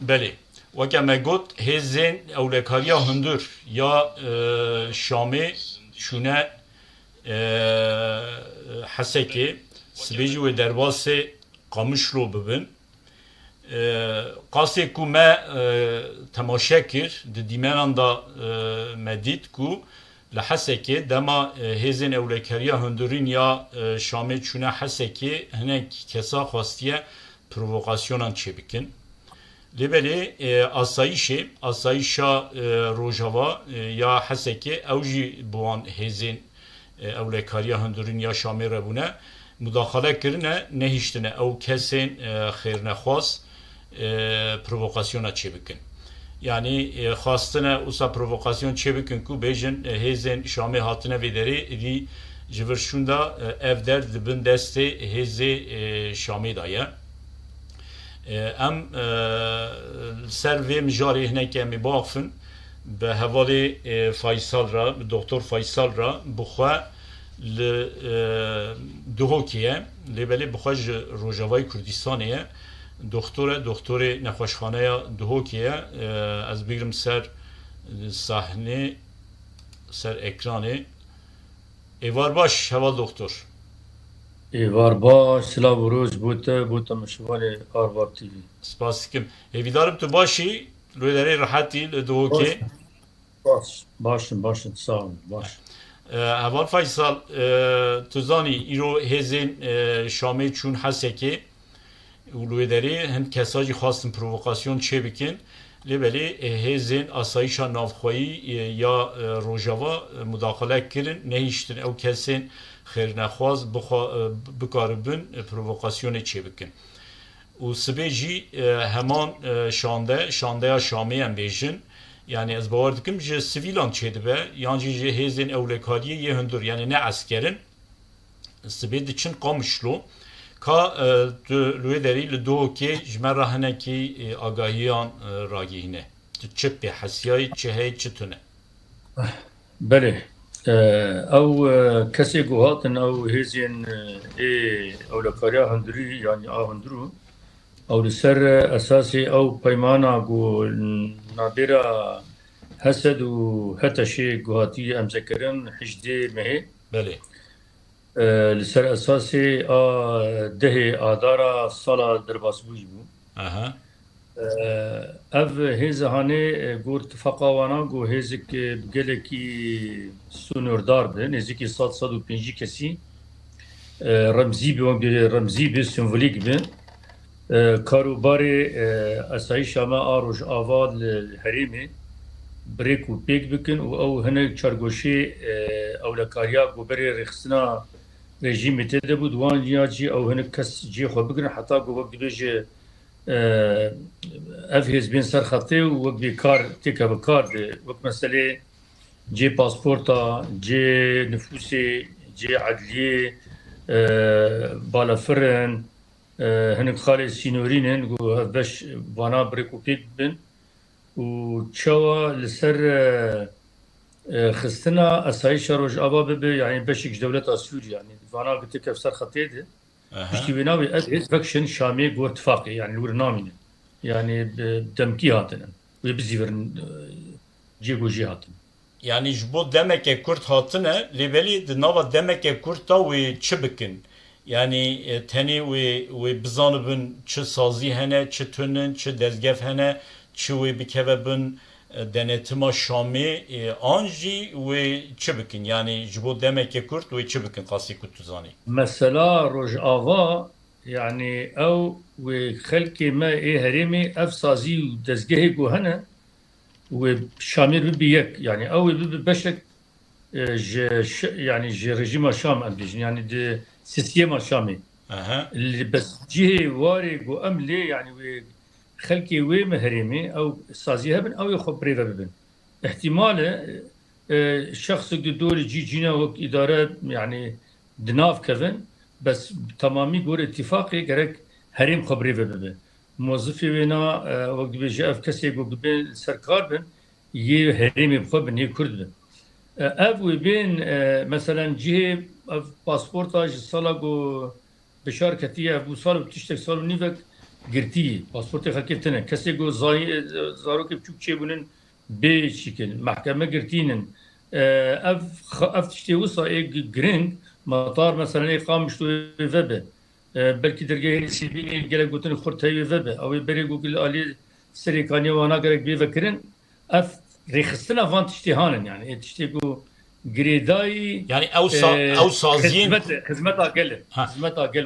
بله وكما ما قلت هزين اولکاریا هندور یا شامي شونه حسكي سبيجي و درباسه قامش رو ببن قاسي كو ما تماشا كر دي ديمانان دا مديد كو لحسكي دما هزين اولکاریا هندورين یا شامي شونه حسكي هناك كسا خواستيه پرووکاسیونان چه بکن لبلی asayişa rojava ya heseki evji buan hezin evlekariya hundurin ya şamire bune müdahale kirine nehiştine ev kesin xeyrine xwas provokasyona çebikin. Yani xastine usa provokasyon çebikin ku bejin hezin şami hatine vederi ri jivirşunda evder dibin desti hezi şami daya. ام سر و مجاری هنک امی باقفن به حوالی فیصل را دکتر فیصل را بخوا دهوکیه لیبلی بخوا روجاوای کردستانیه دکتر نخوشخانه دهوکیه از بگیرم سر صحنه سر اکرانه ایوار باش حوال دکتر Var baş, silav roz bota meşvale Arvar TV. Spasikim. Evidarım tu başı, lüleri rahati doğuki. Başın, sağ olun, baş. Havan Faysal, tuzani iro hezin şame çun haseki, lüleri hem kesacı khastın provokasyon çebikin, lebeli hezin asayişa navxoyi ya rojava müdahale kirin, nehiştin ev kesin خیرنخواز بکاربن پرووکاسیون چه بکن و سبیجی همان شانده شامی هم بیجن yani از باور دکم جه سیویلان چه دبه یعنی جه هزین اولکاریه یه هندور yani ne askerin سبید چن قامشلو ka لوی داری لدو که جمع راهنه کی آگاهیان راگیهنه چه به حسیای چه هی چه تونه بله او کسی گوهاتن او هزین او لکاریا هندری یعنی هندرو او لسر اساسی او پیمانا گو نادرا حسد و هتشی گوهاتی امزکرن حجده مهی بله لسر اساسی ده آدارا سالا درباس بوی بو ev hêzehane got tifaqawana got hêzik gelekî sunûrdar bi nêzîkî 100-105 kesî remzî bi remzî bi simvolîk bi karûbarê esayîşa me a Rojava li herêmê birêk û pêk bikin û ew hinek çargoşê ewlekariya goberê rêxistina rejîmê tê de bû wan ya cî ew hinek kes cê xwe bikin heta got dibêje ev hezbên serxetê û wek bê kar têke bi kar de wek meselê cê pasporta, cê nüfusê, cê edliyê, balafirin, hinek xalê sînorînin û ev beş vana birêk û pêk bin û çawa li ser xistina esayîşa Rojava bibe yani beşek ji dewleta Sûriye yani vana têke serxetê de piştî wê navê ev hêz vekşin Şamê got tifaqê yani li wir namîne yani demkî hatine wê bizîvirin cêgo jê hatin. Yani ji bo demeke Kurd hatine lêvelî di nava demeke Kurd da wê çi bikin? Yani tenê wê bizanibin çi sazî hene, çi tunin, çi dezgev hene, çi wê bikeve bin denetima Şamê an jî wê çi bikin? Yani ji bo demeke Kurd wê çi bikin qasî ku tu zanî? Mesela Rojava yani ew wê xelkê me ê herêmê ev sazî û dezgehê ku hene wê Şamê bibe yek yani ew ê bibe beşek yani ji rejîma Şam em bêjin yani di sistema Şamê bes cihê warê ku em lê yani wê xelkê wê me herêmê ew sazî hebin ew ê xwe birêve bibin. İhtimale şexsek di dorê cîna wek îdare yani di nav kevin bes tamamî gor ittifaqê gerek herêm xwe birêve bibe. Mozifê wê na wek dibêje ev kesê ku bibe serkar bin yê herêmê bixwe bin yê Kurd bin. Ev wê bên meselen cihê ev pasporta ji sala ku bişar ketiye ev bû sal û tiştek sal û nîvek گرتی پاسپورت خلکی تنه کسی گو زارو که بچوک چه بونن به شکل محکمه گرتینن اف تشتی وصا گرنگ مطار مثلا قامش تو وبه belki dergâhê sivîlê gelek gotin xurtayê vebe ew ê berê gogil alî serêkanî wana gerek bê vekirin ev rêxistina van tiştê hanin yani tiştê ku girêdayî yani ew saziyên xizmeta gel xizmeta gel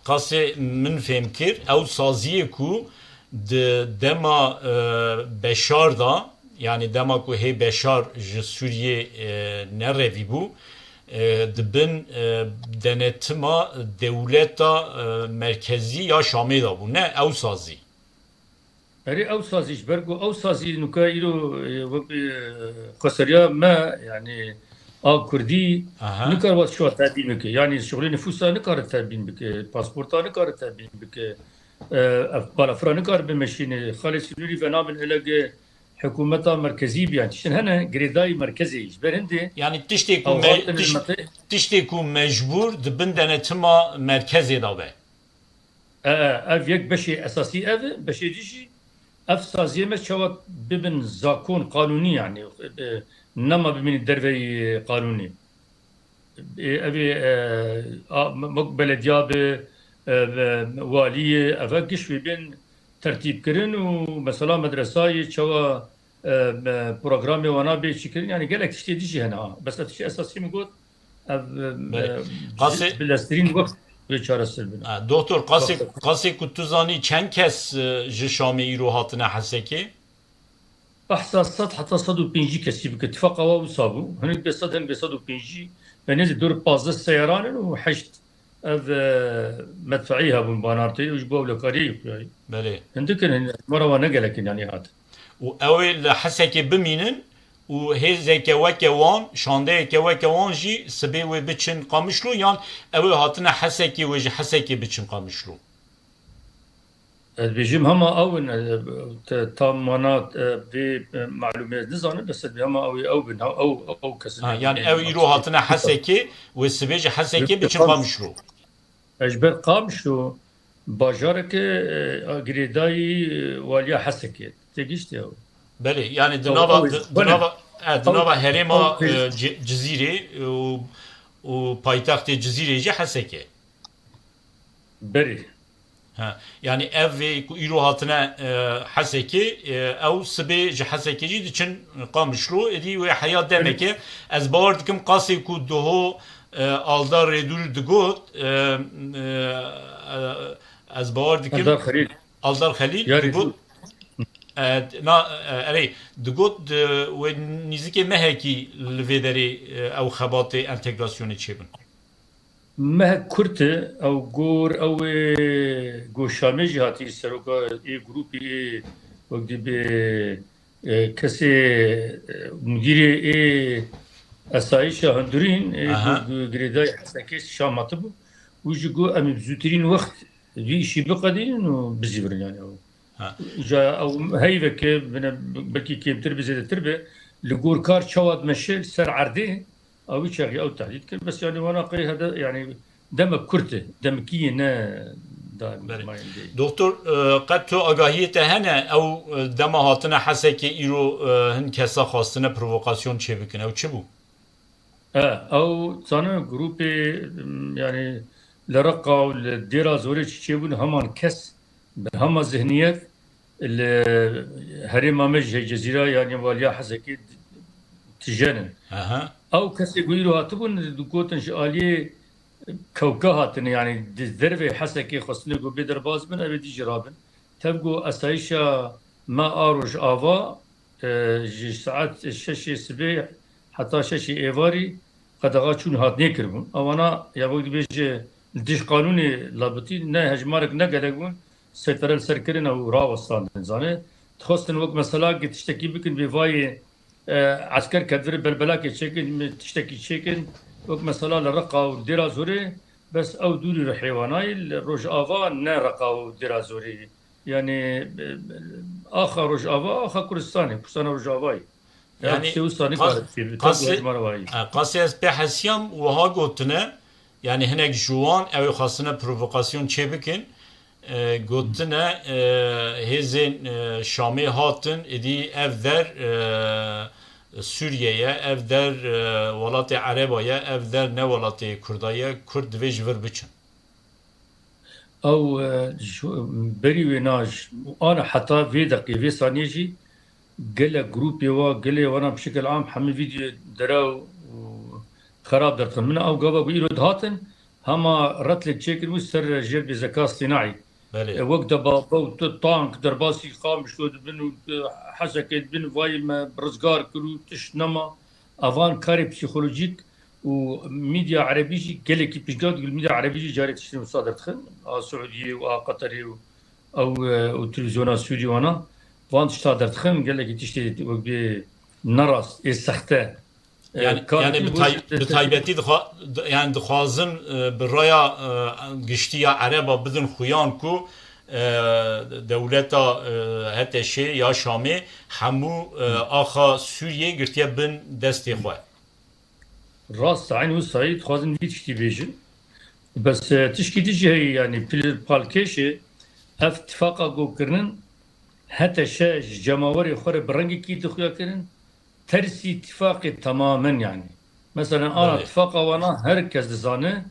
qasê min fêm kir ew saziyê ku di dema beşar da yani dema ku hê beşar ji Sûriyê nerevî bû dibin denetima devleta merkezî ya Şamê da bû ne ew sazî erê ew sazî ji ber ku ew sazî nuka îro xweseriya me yani a Kurdî nikar wat şuwa tebîn bike yani şuxulê nüfusa nikare tebîn bike pasporta nikare tebîn bike balafira nikare bimeşîne xalê Sûrî ve nabin helege hükümeta merkezi bir yani hene gredayı merkezi iş berinde yani tiştê ku mecbur dibin denetima merkezê da be ev yek beşê esasî ev beşê dijî ev saziye me çawa bibin zakon kanuni yani nema bibin derveyî kanuni ev belediya be valiye ev giş bibin tertip kirin û mesela medresayê çawa programê wana bê çîkirin yani gelek tiştê dijî hene bes ev tiştê esasî min got ev bilestirîn wekt vê çareser bin doktor qasê ku tu zanî çend kes ji Şamê îro hatine Hesekê behsa 100 heta 105 kesî bike tifaka wa wisa bû hinek 100 hin 105 ve nêzî 4-15 seyaran û 8 ev medfeî hebûn banartê ji bo ewlekariyê yekuyayî belê hindikin mara wan negelekin yani hat û ew ê li Hesekê bimînin û hêzeke weke wan şandeyeke weke wan jî sibê wê biçin Qamişlo yan ew ê hatine Hesekê wê ji Hesekê biçin Qamişlo ez bêjim hema ew tam wana vê malûmê nizanim bes hema ew bin ew kesin yani ew îro hatine Hesekê wê sibê ji Hesekê biçin Qamişlo ez ber Qamişlo bajareke girêdayî waliya Hesekê tegiştî ew belê yani dinava herêma Cizîrê û paytextê Cizîrê jî Hesekê berê yani ev vê ku îro hatine Hesekê ew sibê ji Hesekê jî diçin Qamişlo êdî wê heya demeke ez bawer dikim qasê ku diho Aldar Rêdûr digot ez bawer dikim Aldar Xelîl digot erê digot wê nîzikê mehekî li vê derê ew xebatê entegrasyonê çêbin mehek Kurt ew gor ew goşamê jî hatî seroka ê grupî wek dibê kesê mudîrê ê esayişa hundirîn girêdayî Hesekê Şam hatibû û ji got em ê bi zûtirîn wext vî îşî biqedînin û bizîvirin yani ew ew heyveke belkî kêmtir bi zêdetir be li gor kar çawa dimeşe ser erdê ew çaxî ew tehdît kir bes yani wana qey hede yani demek Kurt e demekî ne doktor qet tu agahiyê te hene ew dema hatine Hesekê îro hin kesa xwastine provokasyon çêbikin ew çi bû ew zanin grupê yani li Reqa û li Dêra Zorê çi çêbûn heman kes bi hema zihniyet li herêma me ji Cezîra yani waliya Hesekê tijenin ew kesê ku îro hatibûn gotin ji aliyê kewka hatine yani dervê Hesekê xwestine ku bê derbas bin ew ê dî jî rabin tev got esayişa me a roj ava ji saet 6 sibê heta 6 êvarî qedexa çûn hat nêkirbûn ewana ya wek dibêje dij qanûnê labitî ne hejmarek ne gelek bûn seytere li ser kirin ew rawestandin zanê dixwastin wek mesela tiştekî bikin vê vayê esker kedvirê belbelakê çêkin tiştekî çêkin wek mesela li Reqa û Dêra Zorê bes ew dûrî li hêwanayê li Rojava ne Reqa û Dêra Zorê yani axa Rojava axa Kurdistanê Kurdistana Rojavayê yani qasê ez pê hesiyam wiha gotine yani hinek ji wan ew ê xwastine provokasyon çêbikin گوتنه هزین شامی هاتن ادی اف در سوریه اف در ولات عربایه اف در نه ولات کردایه کرد ویج ور بچن او بري ويناج انا حتى في دقيقه في ثانيه جي قال جروبي قال لي وانا بشكل عام حمل فيديو دراو خراب درت من او قبل بيرو هاتن هما رتل تشيكل وسر جلب ذكاء اصطناعي وقت بابا طانك درباسي قام شلود بن حسكت بن فاي برزقار كرو تشنما افان كاري بسيكولوجيك وميديا عربية قال لك بيشقاد الميديا العربية جاري تشتري مصادر تخن سعودية وقطري او تلفزيونات سوري وانا وان تشتادر تخن قال لك تشتري نراس السخته يعني بتايبتي يعني دخوازن برايا قشتيا عربا بدن خويان كو دولتا هتا شي يا شامي حمو اخا سوريا قرتيا بن دستي خواه راس عين وسعيد خوازن في تشتي بيجن بس تشكي تجي هي يعني بالكيشي اتفاقا جو كرنن حتى شاش جماوري خور برنجي كي تخيا كرن ترسي اتفاقي تماما يعني مثلا انا اتفاقا وانا هركز دزانه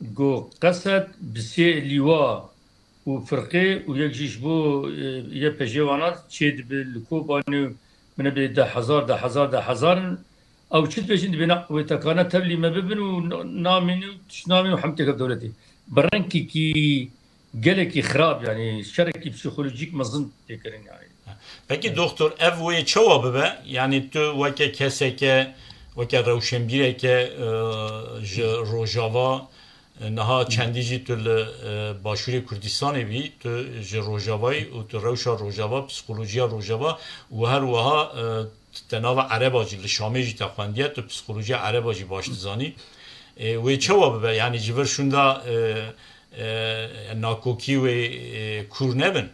جو قصد بسي لواء وفرقي ويجيش بو يبجي وانا تشيد بالكوباني من بدا حزار او تشد بيجن بنا وتكانا تبلي ما ببن ونامين وتشنامين وحمتك بدولتي برنكي كي قالك خراب يعني شركي بسيكولوجيك مظن تكرين يعني Peki doktor ev ve çava bebe yani tu vake keseke vake rewşenbireke Rojava naha çendici tül başuri Kurdistanê bî tu ji Rojavayê û tu rewşa Rojava psikolojiya Rojava û her wiha tenava Ereba jî li Şamê jî te xwendiye tu psikolojiya Ereba jî baş dizanî wê çawa bibe yani ji vir şunda nakokî wê kûr nebin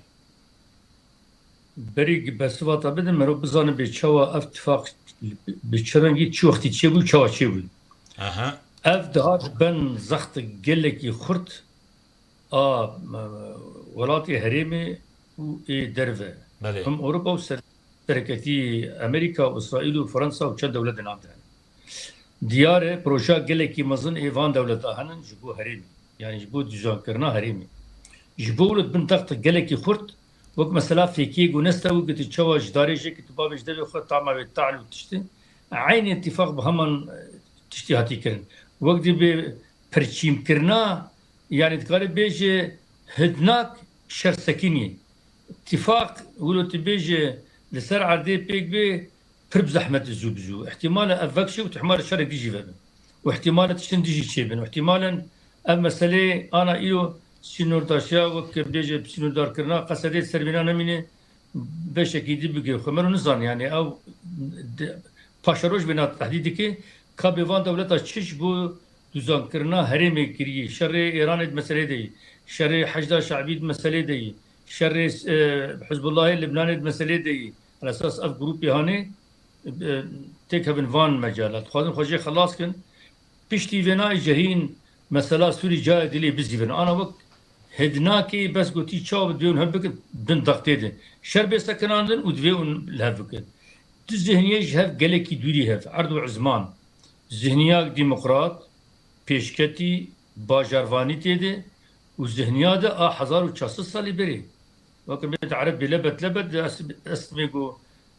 بري بس وقت بدنا مرو بزانه بتشوا اتفاق بتشرنجي تشو اختي تشيبو تشوا تشيبو اها اف دهات بن زخت قلكي خرت ولاتي هريمي و درفه هم اوروبا وشركتي امريكا واسرائيل وفرنسا وتشد دولة نامدان ديار بروجا قلكي مزن ايفان دولتا هنن جبو هريمي يعني جبو ديزاين كرنا هريمي جبو بن زخت قلكي خرت وك مثلا في كي ونستا وقت تشوا جداري شي كتباب جدبي خو طعمه بالتعل وتشتي عين اتفاق بهمن تشتي هاتي كرن وقت بي برشيم كرنا يعني تقال بيجي هدناك شر سكيني اتفاق ولو تبيجي لسر عردي بيك بي فرب زحمه الزوبزو احتمال افكشي واحتمال الشر يجي فبن واحتمال تشتن ديجي تشيبن واحتمالا اما مساله انا ايلو سينور داشا وك بيجي بسينور دار كرنا قصدي سربينا نمينه بشكل دي بيجي خمر نزان يعني او باشروج بنا تحديد كي كابيفان دولتا تشش بو دوزان كرنا هرمي كري شر ايران مساله دي شر حشد شعبي مساله دي شر حزب الله اللبناني مساله دي على اساس اف جروب هاني تيك هافن فان مجالات خاطر خوجي خلاص كن بيشتي فينا جهين مثلا سوري جاي دلي بزيفن انا وقت هدناكي بس قلتي تشاو بدون هبك بن ضغطيدن شرب سكناندن ودفيون الهبك الذهنيه جهف قالكي دوري هف عرض وعزمان ذهنيه ديمقراط بيشكتي باجرواني تيدي والذهنيه ده 1400 سالي بري وكان بيت عرب لبت اسميكو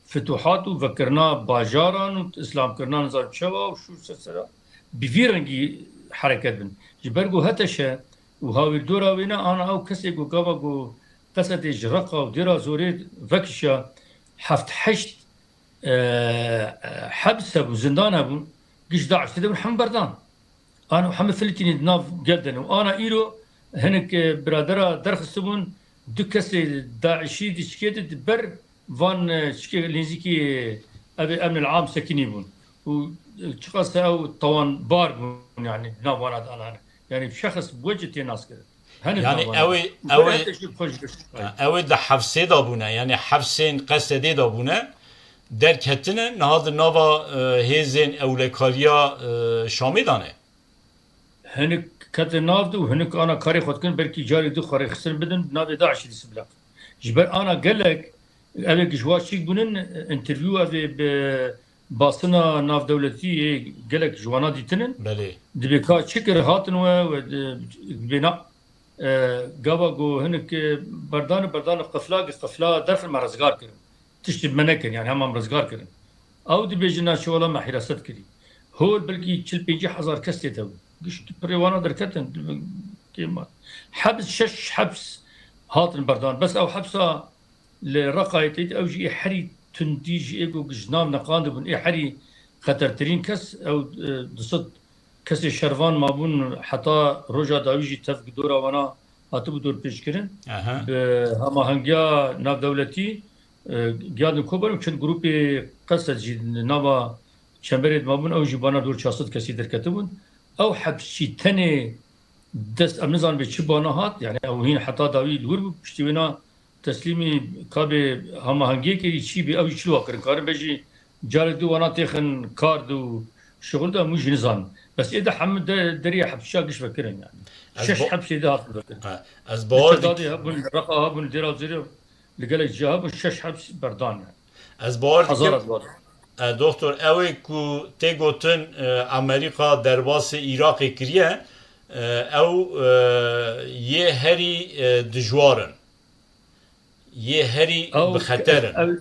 فتوحات وفكرنا باجارا واسلام كرنا نظام شوا وشو سلسله بفيرنجي حركات بن جبرجو هتشا وهاوي الدورة وينا أنا أو كسي جو كابا جو قصة جرقة وديرا زوريد فكشة حفت حشت حبس أبو زندان أبو قش داعش تدور حم بردان أنا وحم فلتيني ناف جدا وأنا إيرو هناك برادرة درخصبون دو كسي داعشي دي شكيت بر فان شكي لينزيكي أبي أمن العام سكيني بون وشخص أو طوان بار يعني ناف أنا يعني شخص بوجهتي ناس كده يعني اوي ده حفصه دابونه يعني حفصين قصدي دابونه دركتنه نهاد نوا هيزن اولكاريا شامي دانه هنك كات نافد وهنك انا كاري خود كن بركي جاري دو خاري خسن بدن نافي داعش دي سبلاق جبر انا قال لك ابي جوا شيك بنن انترفيو ابي باصنا ناف دولتي قال لك جوانا دي تنن بله دبي كا شكر هاتن و بنا قابا جو هنك بردان قفلا دفن مع رزقار كرن تشتي منكن يعني هم رزقار كرن او دبي جنا شو ولا ما حراسات كري هو بلكي تشل بيجي حزار كستي تو قش بريوانا دركتن كيما حبس شش حبس هاتن بردان بس او حبسه لرقايتي او جي حري تنديج ايجو جنام نقاند بن اي حري خطرترين كس او دصد كسي شروان مابون حتى روجا داويجي تفق دورا وانا هاتبو دور بيشكرن هما هنگيا ناف دولتي گیادن کوبر چند گروپی قصد جی نوا چمبرید مابون او جبانا دور چاسد کسی درکتبون او حبشی تنه دست امنزان به چی بانا هات يعني او هين حتى داوي دور بشتينا تسليمي كابي هم هنگي كي چي بي او چلو كرن كارن بيجي جال دو وانا تخن كار دو شغل ده مش نظام بس اذا حمد دري حبشا قش فكرن يعني شش حبشي ده از بار دادي هبون رقا هبون ديرا زيرو لقالك جواب الشش حبس بردان يعني از بار حضارت بار دکتر اوی کو تی گوتن امریکا درباس عراق کریه او یه هری دجوارن یه هری بخطرن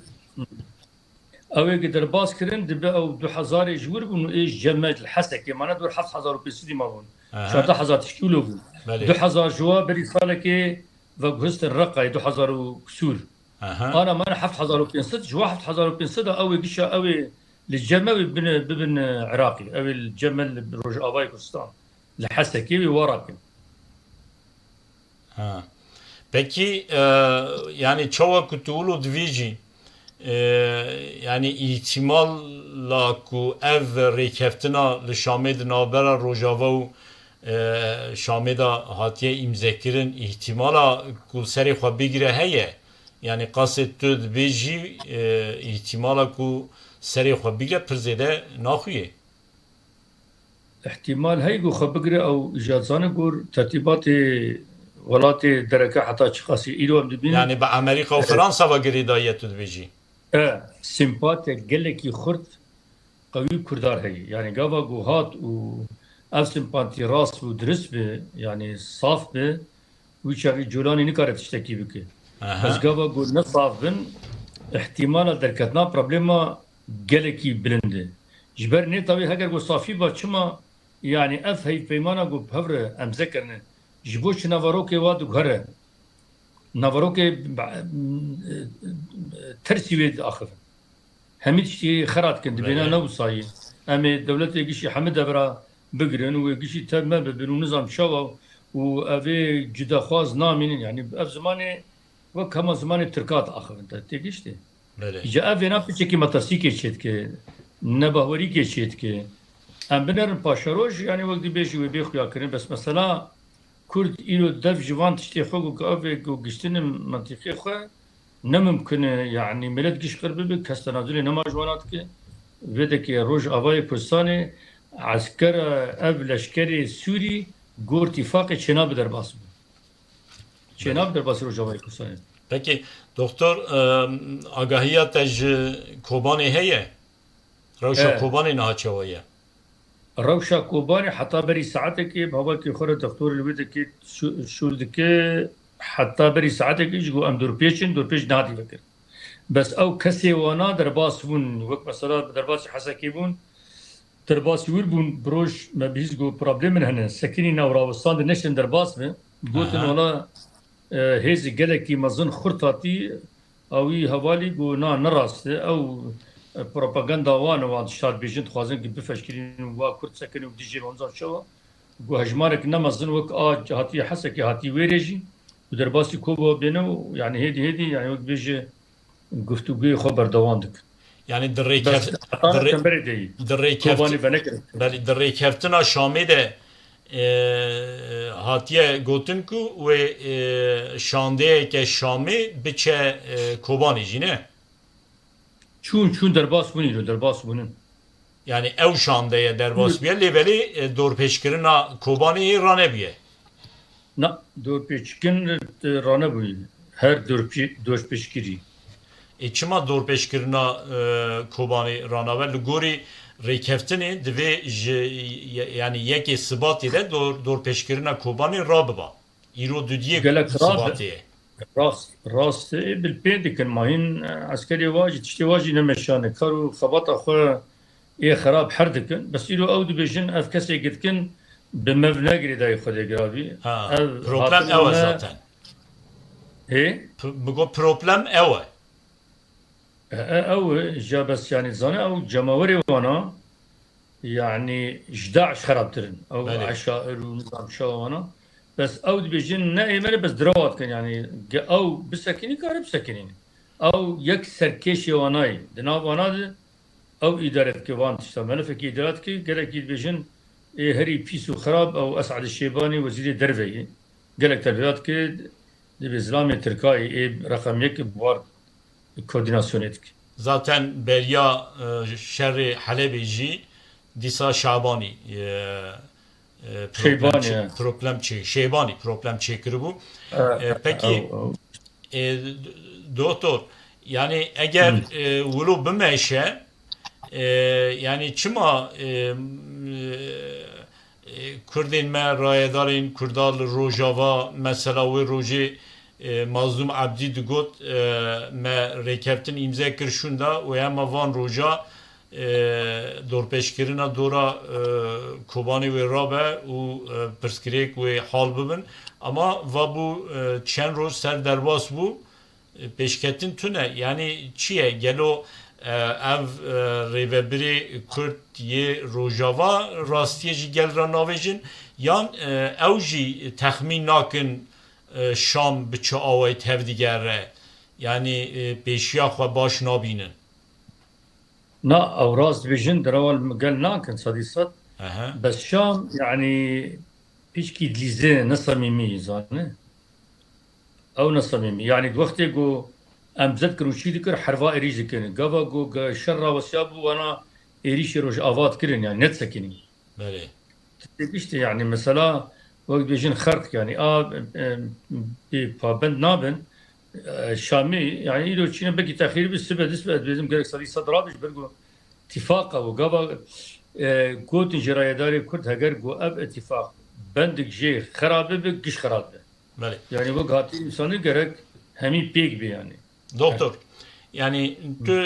اوی که درباس کرن دبه او 2000 جور بونو ایش جمعت الحسكي معنا دور 7000 بيسدي ما بون 14000 تشكيلو بون 2000 جوا بري صالكي وغست الرقه 2000 وكسور انا ما 7500 جوا 7500 اوي قشا اوي للجمل ببن عراقي اوي الجمل بروج اباي كردستان الحسكي وراكن Peki yani çoğu kutulu dvici yani ihtimalla ku ev rekeftina li Şam'd navbera Rojava u Şam'da hatiye imzekirin ihtimala ku seri xwe bigire heye yani qaset tu dvici ihtimala ku seri xwe bigire pir zêde naxuye احتمال هيجو خبقرة أو إجازانة قول ترتيبات ولاتي دركة حتى تشخاصي إيرو أم دبين يعني بأمريكا وفرنسا وقريداية تدبيجي سيمباتيا قلكي خرط قوي كردار هي يعني قابا قوهات و أف سيمباتي راس ودرس به يعني صاف به ويشاقي جولاني نكارت تشتكي بك بس قابا قول نصاف بن احتمال دركتنا بروبليما قلكي بلنده جبرني طبي هكذا قول صافي باتشما يعني اف هي بيمانا قول بهفره ام ذكرنا جبوش نافاروكي وادو غره نافاروكي ترسي ويد اخر هميت شي خرات كند بينا نو صاي امي دولتي قشي حمد برا بقرن وقشي تمام بنو نظام شوا وافي جدا خواز نامين يعني اف زماني وكما زماني تركات اخر انت تيجيشتي جا افي نابتشي ماتاسيكي شيتكي نبهوري كي شيتكي ام بنرن باشروج يعني وقت بيجي وبيخو ياكرين بس مثلا كرد إلو دف جوان تشتي خوغو كأفك وقشتن منطقي خواه نممكن يعني ملت قش قربي بك كستنازولي نما جواناتك ويدك روج آواي كردستاني عسكر اف لشكري سوري گور اتفاقي چناب در باس بو چناب در باس روج آواي كردستاني Peki doktor agahiyat ej Kobani heye Rawşa Kobani naçavaya روشا كوباني حتى بري ساعتك بابا كي خرج دكتور الويدك شو دك حتى بري ساعتك يجو ام دور بيش نادي فكر بس او كسي وانا درباس بون وقت مثلا درباس حسكيبون درباس يوربون بروش ما بيزغو بروبلم من هنا سكيني نوراوستان نشن درباس من قلت ولا هيز قالك مزن خرطاتي او هوالي جو نا نراس او propaganda وانه وان شاد بيجنت خوازن كي بفشكرين وا كرد سكن وديجي ونزان شو جو هجمارك نمازن وك هاتي حسكي هاتي ويرجي ودرباسي كوبو بينو يعني هدي يعني وقت بيجي گفتگوی خبر دواندك يعني دري كفتنا شامي ده هاتيه گوتنكو و شانده که شامي بچه کوباني جينه چون درباس بونی رو درباس بونن Yani ev şandeye derbas biye leveli dorpeşkirina Kobani rane biye. Na dorpeçkin rana bu. Her dorpeçkiri. Çima dorpeşkirina Kobani rana ve lugori rekeftini dve yani yeki sıbati de dorpeşkirina Kobani rabba. İro düdiye Gelek sıbatiye. راست بالبين كان ماهين عسكري واجد تشتي واجد نمشانه كارو خبط اخو ايه خراب حردكن بس يلو اود بيجن اف كسي قدكن بمبلغ داي خدي قرابي Ha, problem ev zaten. ايه Bego problem ev. او جا بس يعني زانه او جماوري وانا يعني 11 خراب ترن او بله. عشائر ونظام شو وانا بس او بيجن نايمه بس دروات كان يعني او بسكيني كار بسكيني او يكسر كيشي واناي دناب وانا او اداره كيوان تشتغل في ادارات كي قالك بيجن إيه هري بيسو خراب او اسعد الشيباني وزير درفي قالك تربيات كي دي بزلامي تركاي إيه رقم 1 بوار koordinasyonetki. Zaten Berya şerri Halebici disa Şabani Şeybani problem çekiri bu. Peki doktor yani eğer vulu bimeşe yani çima Kurdin me rayedarin Kurdal Rojava mesela ve Roji Mazlum Abdi digot me rekeftin imza kirşunda ve ama van roja dorpeşkirina dora Kobani ve Rabe u perskrek ve hal bibin ama va bu çen roz ser derbas bu peşketin tüne yani çiye gelo ev revebiri Kürt ye rojava rastiyeci gel ranavejin yan evji tahmin nakin Şam بچه آوای تفدیگره یعنی پیشیا خو باش نابینن نا او راست بيجن دراول قال ناكن صديصات بس شام يعني بيشكي دليزي نصميمي زانه او نصميمي يعني وقت يقو ام بذكر وشي ذكر حرفا اريج كن قبا قو شرا وسيابو وانا اريش روج افات كرن يعني نت سكني بله işte yani mesela وقت بيجين خرق يعني بابند نابن شامي يعني يدو تشينا بقي تاخير بالسبب بيزم قالك صديق صدرابش برقو اتفاقه وقابا قوتن جرايه داري كرد هجر قو اب اتفاق بندك جي خرابه بقش خرابه بله يعني وقت هاتي انسانı gerek hemi pek bir yani doktor yani tu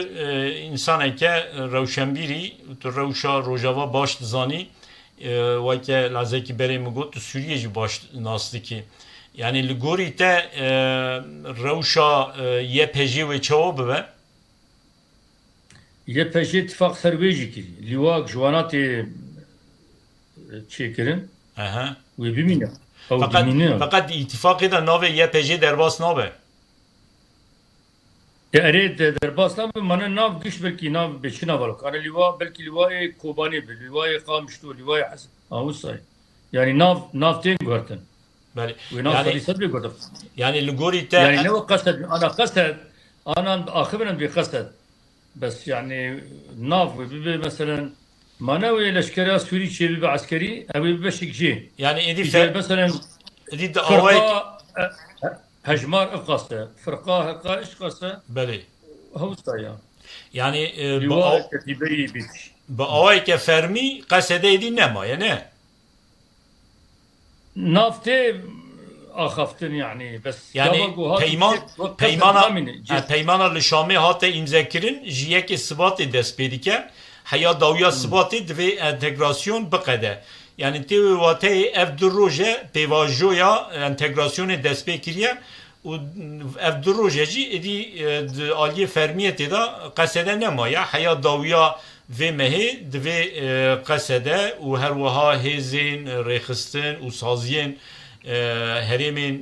insan eke rewşenbîrî tu rewşa rojava baş dizanî وایکه لحظه که بریم گفت سوریه جی باش ناستی که یعنی لگوری تا روشا یه پجی و چاو ببه یه پجی اتفاق سرویجی کردی لیواک جوانات چه کردن و ببینه فقط اتفاقی دا ناوه یه پجی درباس ناوه اريد درباس ناب من ناب قش بلكي ناب بشنا بالك انا لواء بلكي لواء كوباني لواء قامشتو لواء حسن صاي يعني ناف تين قرتن بله وناف يعني صدق قرتن يعني لغوري تا يعني لو قصد انا اخبرن بقصد بس يعني ناف مثلا ما ناوي لشكري سوري شيء بعسكري ابي بشك جي يعني مثلا ادي اويك هجمار افقاسه فرقه هقا ايش قاسه بله هو صايا يعني كتيبي باويك فرمي قصده دي نما يعني نافته اخفتن يعني بس يعني پیمان لشامه هات امزاکرین جیه که ثبات دست پیدا که حیا داویا ثبات دوی انتگراسیون بقده yani te vate ev duroje pevajoya entegrasyon dest pekiriye u ev duroje ji edi aliye fermiyete da qasede nemaya haya dawiya ve mehe dve qasede u her waha hezin rexistin u saziyên herêmên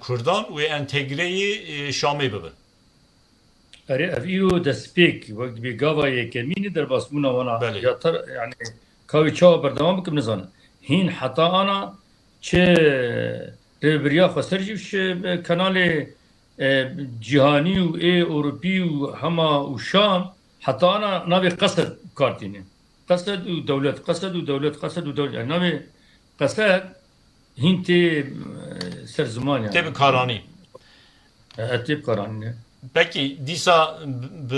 Kurdan ve entegreyi Şamê bibin. Ere ev îro destpêk wek bê gava yekemînê derbasbûna wana ya tar yani kavî çawa berdewam bikim nizanin. هین حتی آنا چه ربریا خسرجی کانال جهانی و اروپی و همه و شام حتی آنا نبی قصد کارتینه قصد ودولة قصد ودولة قصد ودولة يعني نامي قصد هنتي سر زمان يعني تبي كاراني اتيب قران Peki disa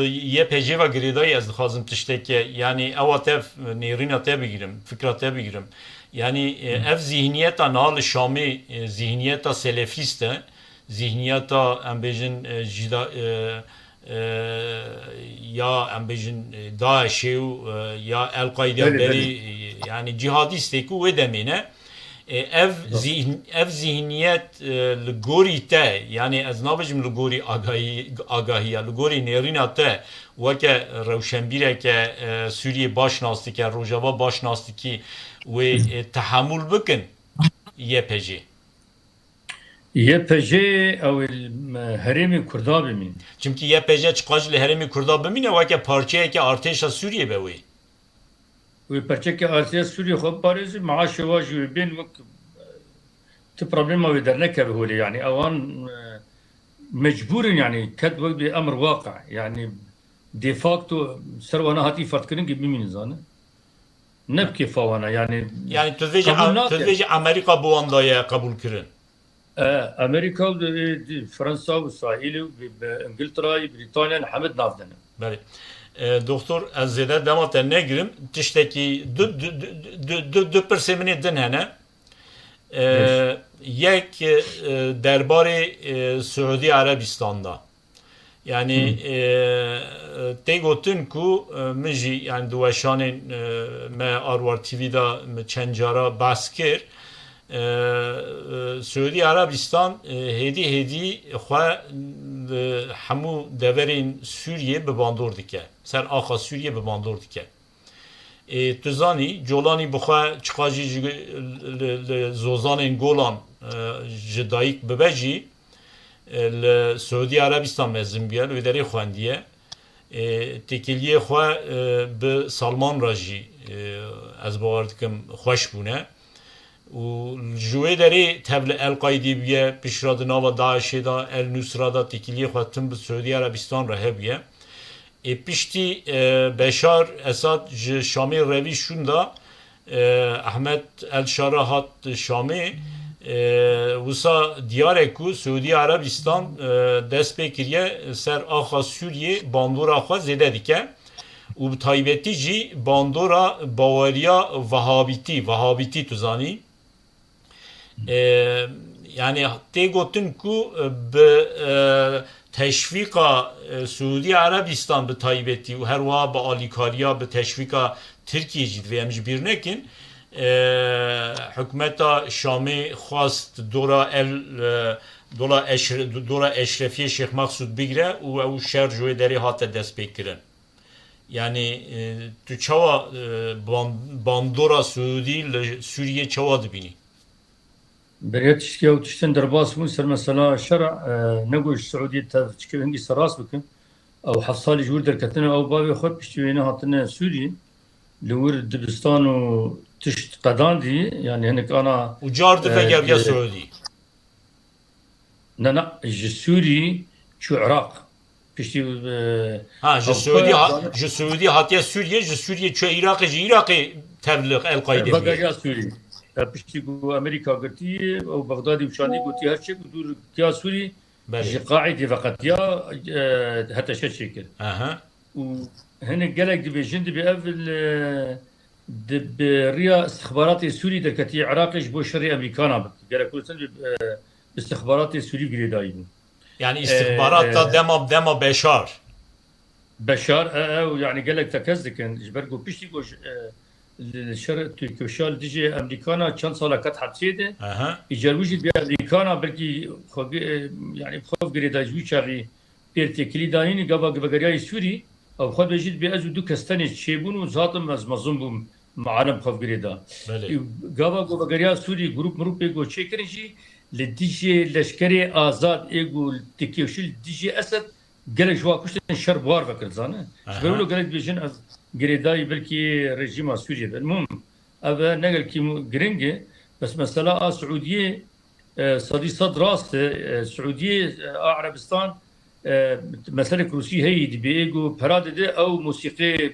ye pejeva giridayı ez dixwazim tiştekê yani ewa tev nêrîna te bigirim fikra te bigirim yani ev zihniyeta nal Şamê zihniyeta selefîst e zihniyeta em bêjin jîda ya em bêjin Daişê û ya El-Qaide berî yani cihadîstê ku wê demîne ev zihniyet li gorî te yani ez nabêjim li gorî agahiya li gorî nêrîna te weke rewşenbîreke Sûriyê baş dike Rojava baş dikî wê tehamûl bikin YPG YPG ew herêmê Kurda bimîn çimkî YPG çiqaj li herêmê Kurda bimîne weke parçeyeke artêşa Sûriyê be wê wê perçeke artêşa Sûriyê xwe parêzî maaşê wa jî wê bên wek ti problema wê dernekeve holê yani ewan mecbûrin yani ket wek bê emr waqe yani de facto ser wana hatî fetkirin gibi bimînin zane ne kêfa wana yani tu dibêjî Amerîka bi wan daye qebûl kirin Amerika Fransa û İsraîlê û İngilterayê Brîtanyayê hemed nav dene belê Doktor ez zêde dema te negirim tiştekî du pirsê min ê din hene yek derbarê Suudî Arabistan'da yani tê gotin ku min jî yani di weşanên me Arwar TV'da çend cara behs kir Suudî Arabistan hêdî xwe hemû deverên Sûriyê bi bandor dike ser axa Sûriyê bi bandor dike tu zanî colanî bi xwe çiqa jî li zozanên Golan ji dayîk bibe jî li Suudî Arabistan mezin bûye li wê derê xwendiye têkiliyê xwe bi Salman re jî ez bawer dikim xweş bûne û ji wê derê tev li El-Qaidê bûye pişra di nava Daişê da El-Nusra da têkiliyê xwe tim bi Suudî Arabistan re hebûye piştî Beşar Esad ji Şamê revî şûn da Ahmet El-Şara hat Şamê wisa diyarek ku Suudî Arabistan dest pê kiriye ser axa Sûriyê bandora xwe zêde dike û bi taybetî jî bandora baweriya Vahabîtî tu zanî yani tê gotin ku bi teşvika Suudî Arabistan bi taybetî û her wiha bi alîkariya bi teşvika Tirkiye jî divê em ji bîr nekin hikûmeta Şamê xwast dora Eşrefiyê Şêx Mexsûd bigire û ew şer ji wê derê hate dest pê kirin yani tu çawa bandora Suudî li Sûriyê çawa dibînî بريت شكي او تشتن درباس موسر مثلا شرع نقول السعوديه تشكي هنجي سراس بكم او حصالي جور دركتنا او بابي خد بشتوينا هاتنا سوري لور دبستان وتشت قدان دي يعني هناك انا وجارد فجر يا سعودي لا سوري شو عراق بشتي جو سعودي هاتيا سوريا جو سوريا شو عراقي تبلغ القاعده بقى سوري پشتی گو امریکا گرتی او بغدادی وشانی گوتی هر چی دور کیا سوری قاعده فقط یا حتى شكل و هنا قالك دي بيجند بأول بريا استخبارات سوري دركتي عراقي بو شري امريكانا قالك كل سنه استخبارات سوري قريداي يعني استخبارات دما بشار يعني قالك تكزك جبرقو بشتي گوش الشرق تركيا ديجي امريكانا كان صار كات حبسيده يجروجي بامريكانا بلكي يعني بخوف غريداجوي شاري بيرتكلي داين غبا غريا سوري او خد بجد بازو دو كستاني شيبون وزاتم از مزوم معالم خوف غريدا غبا غريا سوري جروب مروب بيجو تشيكرجي لديجي لشكري ازاد ايجو تكيوشل ديجي اسد قال جوا كشتن شر بوار فكر زانه قالوا قال بيجن غريداي بلكي رجيم سوريا المهم هذا نقل كي جرينجي بس مثلا السعوديه صدي صد راس السعوديه عربستان مثلا روسي هي بيجو براد او موسيقى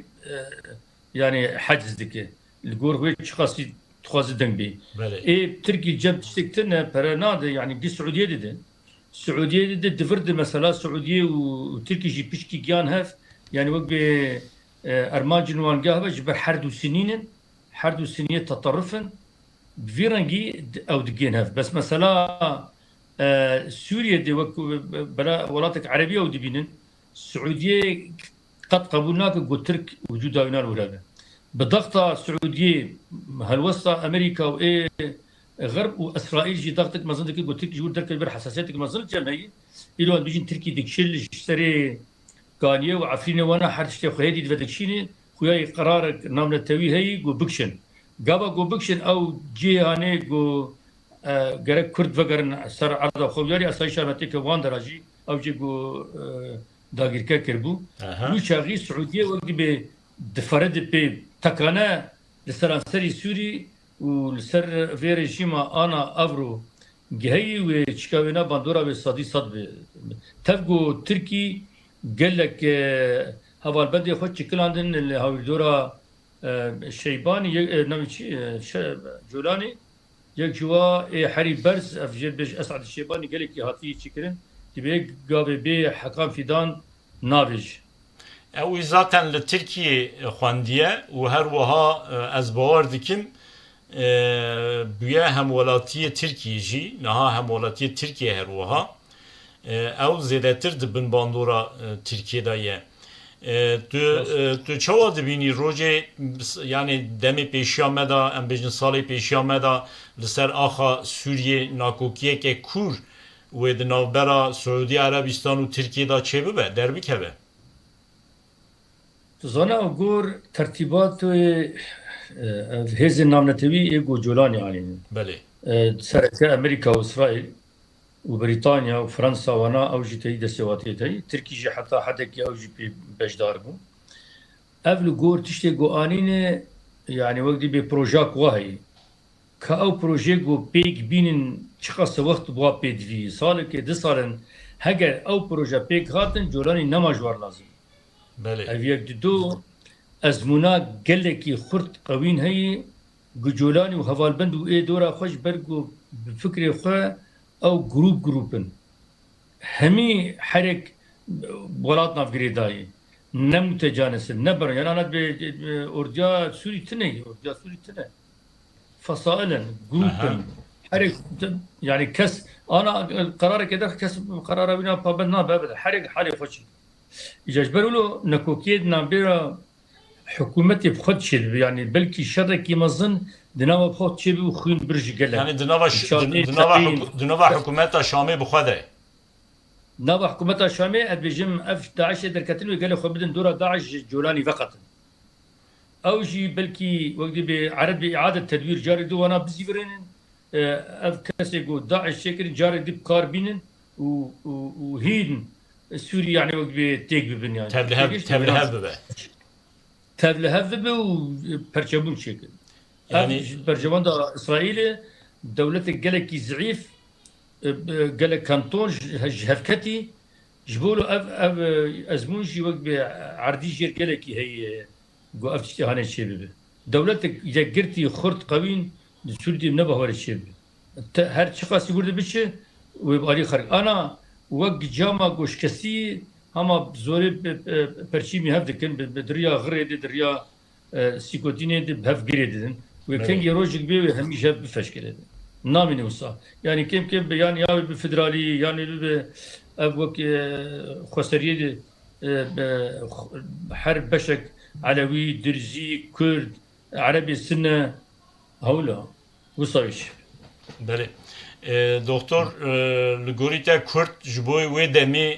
yani haciz dike الجور هو شخصي تخاز دنگ بي تركي جاب تشتكتنا برناد يعني دي سعوديه دي السعوديه دي دفرد مثلا سعوديه وتركي جي بيشكي جان هاف يعني وقت ارماجن وانقاه جبر حرد سنين تطرفا بفيرنجي او دقين هاف بس مثلا سوريا دي وقت بلا ولاتك عربيه ودبينن السعوديه قد قبولناك قلت ترك وجودها هنا ولاده بضغطة السعودية هالوسطى أمريكا وإيه غرب وإسرائيل جي ضغطك ما ظنك قلت لك جور درك البر حساسيتك ما ظنك جمعي إلو أن بيجي تركي دكشل اشتري كانية وعفرينة وأنا حرشتي خيادي دفدكشيني خوياي قرار نامنا التوي هي جو بكشن قابا جو بكشن أو جي هاني جو قرق كرد فقرن سر عرض خوياري أساي شامتك وان دراجي أو جي جو داغيركا كربو لو شاغي السعودية وقت بي دفرد بي تكانا لسرانسري سوري ولسر في رجيما انا افرو جهي وشكاوينا باندورا بالصدي صد تفقو تركي قال لك هذا البدي خد شكل عندن اللي هاولدورا الشيباني نمشي جولاني يك جوا حري برز افجل بش اسعد الشيباني قال لك هاتي شكلن تبي قابي بي حكام فيدان نافج او zaten li Türkiye xwendiye û her wiha ez bawer dikim buya hemwelatiyê Tirkiye jî niha hemwelatiyê Tirkiye her wiha ew zêdetir dibin bandora Tirkiye de ye tu çawa dibînî rojê yani demê pêşiya me da em bêjin salê pêşiya me da li ser axa Sûriyê nakokiyeke Kur wê di navbera Suudi Arabistan û Tirkiye da çêbibe derbikeve زانا أقول ترتيبات هذه النامنتوي إيجو جولاني يعني بله سركة أمريكا وإسرائيل وبريطانيا وفرنسا وانا أوجي تهيدا سواتي تهي تركي جي حتى حدك أوجي بجدار بو أفل قول تشتي قو آنيني يعني وقت ببروجاك واهي كأو بروجيكو بيك بينن شخص وقت بوا بيدفي صالك دي صالن هجر أو بروجا بيك هاتن جولاني نما جوار لازم بله أبيك دو أزمونا قلكي خرط قوين هي جولاني وهفال بند وإيه دورا خوش برقو بفكري خوا أو جروبن همي حرك ولاتنا في قريداي نم تجانس نبر يعني أنا بأرديا سوري تني فصائلا جروبن حرك يعني كس أنا قرار كده كس قرار بنا بابنا بابدا حرك حالي خوشي يجبروا له نكوكيد نابيرا حكومتي بخد شيء يعني بلكي شرك يمظن دناوا بخد شيء وخين برج قال يعني دناوا حكومتها شامي بخده نابا حكومتها شامي ادبجم اف داعش دركتن وقال خو بدن دورا داعش جولاني فقط او جي بلكي وقت بعرض باعاده تدوير جاري دو وانا بزيفرين اف كاسيغو داعش شكل جاري دي بكاربين وهين سوري يعني وقت بتيك ببن يعني تبلهب وبرشبون شكل يعني برجمان دا إسرائيل دولة قالك زعيف قالك كانتون هفكتي جبولو أف أزمونجي وقت بعردي جير قالك هي قو أفتشتي هاني الشباب دولتك إذا قرتي خرط قوين سوري منبه ورا الشباب هر شخص يقول بشه ويبقى لي خارج أنا وقت جامع قوش كسي هما زوري برشيمي هفدكن بدريا غريدي دريا سيكوتيني بهف قريدن وكان يروجك بيه هميشه بفشكله نامي نوصا يعني كم يعني يا بفدرالي يعني بوك خسريه حرب بشك علوي درزي كرد عربي السنه هولا وصايش بله دکتر لگوریتا کرد جبوی و دمی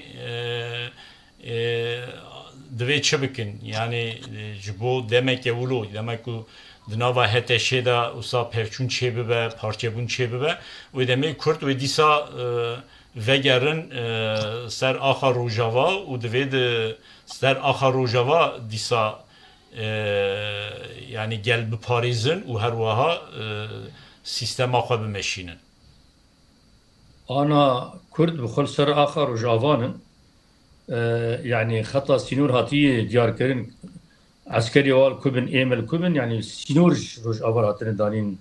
دوی چه بکن یعنی جبو demek evulu demek ku dnava hete şeda usa pevçun çebibe parçebun çebibe ve demek Kürt ve disa vegerin ser axa rojava u dve de ser axa rojava disa yani gel bu Parizin u her vaha sistem axa bimeşinin أنا كرد بخل سر آخر وجافان يعني خطأ سينور هاتية ديار كرين عسكري وال كوبن ايمل كوبن يعني سينورج روج افراتن دانين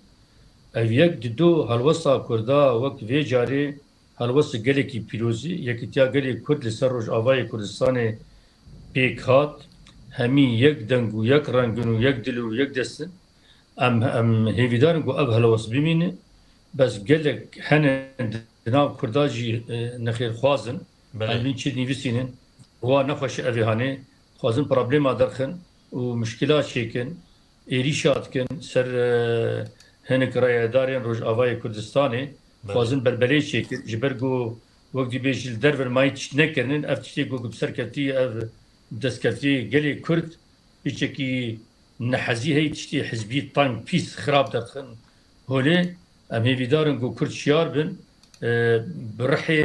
اويك ددو هلوسا كردا وقت في جاري هلوس گلکی پیروزی یکیتیا گلی کرد لسر روج آوای کردستان پیکات همی یک دنگو یک رنگنو یک دلو یک دستن ام هیویدارن گو اب هلوس بمینه بس گلک هنه دناو کرداجی نخیر خوازن همین چی نیویسینن هو نخوش اویهانه خوازن پرابلما درخن و مشکلات شیکن ایریشات کن سر هنک رایدارین روج آوای کردستانه خوازن بربلی شکل جبرگو وقتی بیشتر درور مایت نکردن افتشتی گو بسرکتی اف دستکتی گلی کرد بیشکی نحزی هی تشتی حزبی تانگ پیس خراب دارن هولی ام هیویدارن گو کرد شیار بن برحی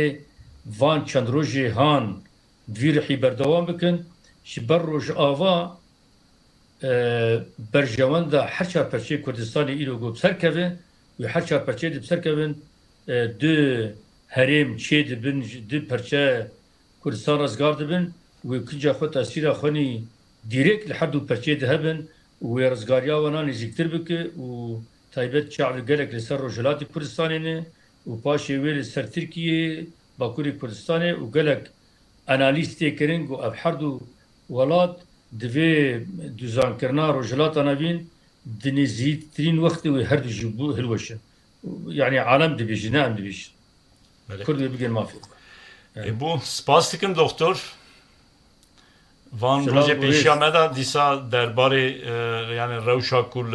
وان چند روزی هان دویرحی بردوام بکن شبر روز آوا برجواندا هر چهار پرچه کردستانی ایرو گو بسرکوه و هر چهار پرچه دی بسرکوه دو هرم چه دبن دو پرچه کردستان رزگار دبن و کنجا خود تاثیر خونی دیرک لحد دو پرچه دهبن و رزگاریا وانا نزیکتر بکه و تایبت شعب گلک لسر رجلات کردستانی نه و پاشه ویل سر ترکیه باکوری کردستانی و گلک انالیستی کرنگ و ابحردو ولاد دوی دوزان کرنا رجلات نبین دنیزید ترین وقت و هر دو جبو هلوشه يعني عالم دبيش نعم دبيش كل بيجي ما في bu spas dikim doktor van roje peşame da disa derbari yani rewşa kul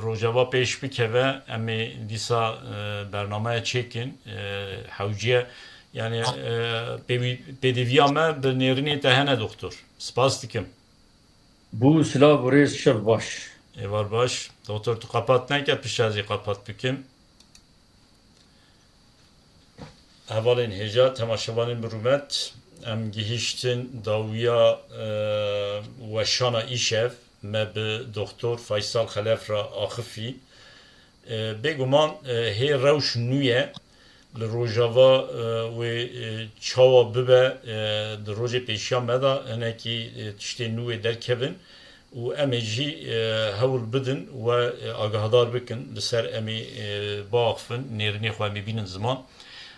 rojava peş bikeve emi disa bernameye çekin havciye yani bedeviyame bir nerini tehene doktor spas dikim bu silah buraya şef baş var baş doktor tu kapat ne yapışazı kapat bikim اولین هجا تماشاوان برومت ام گهیشتن داویا وشانا ایشف ما به دکتر فیصل خلف را آخفی بگمان هی روش نویه لروجاوا و چاوا ببه در روز پیشیا مدا انکی تشتی نوی در کبن و امی جی هول بدن و آگاهدار بکن لسر امی باقفن نیرنی خواه میبینن زمان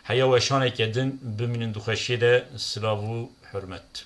هيا وشانك يدن بمن دخشيده سلاو حرمت